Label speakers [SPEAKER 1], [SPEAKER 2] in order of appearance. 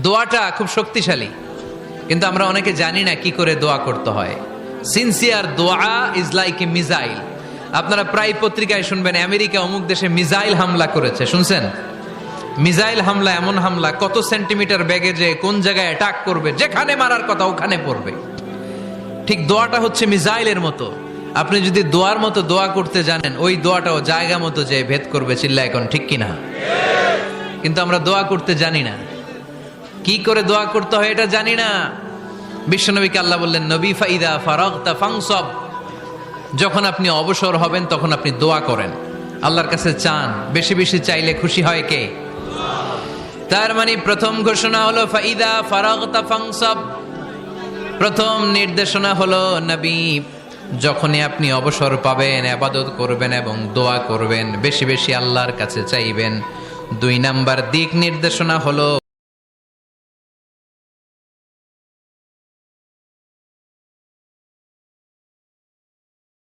[SPEAKER 1] দোয়াটা খুব শক্তিশালী, কিন্তু আমরা অনেকে জানি না কি করে দোয়া করতে হয়। সিনসিয়ার দোয়া ইজ লাইক এ মিসাইল। আপনারা প্রায় পত্রিকায় শুনবেন আমেরিকা অমুক দেশে মিসাইল হামলা করেছে, শুনছেন? মিসাইল হামলা এমন হামলা, কত সেন্টিমিটার ব্যাগে যে কোন জায়গায় অ্যাটাক করবে, যেখানে মারার কথা ওখানে পড়বে। ঠিক দোয়াটা হচ্ছে মিসাইলের মতো। আপনি যদি দোয়ার মতো দোয়া করতে জানেন, ওই দোয়াটাও জায়গা মতো যে ভেদ করবে। চিল্লা এখন ঠিক কিনা? কিন্তু আমরা দোয়া করতে জানি না, কি করে দোয়া করতে হয় এটা জানি না। বিশ্বনবীকে আল্লাহ বললেন, নবী ফাইদা ফারাগতা ফানসব, যখন আপনি অবসর হবেন তখন আপনি দোয়া করেন, আল্লাহর কাছে চান। বেশি বেশি চাইলে খুশি হয় কে? তার মানে প্রথম ঘোষণা হলো ফাইদা ফারাগতা ফানসব। প্রথম নির্দেশনা হলো, নবী যখনই আপনি অবসর পাবেন ইবাদত করবেন এবং দোয়া করবেন, বেশি বেশি আল্লাহর কাছে চাইবেন। 2 নাম্বার দিক নির্দেশনা হলো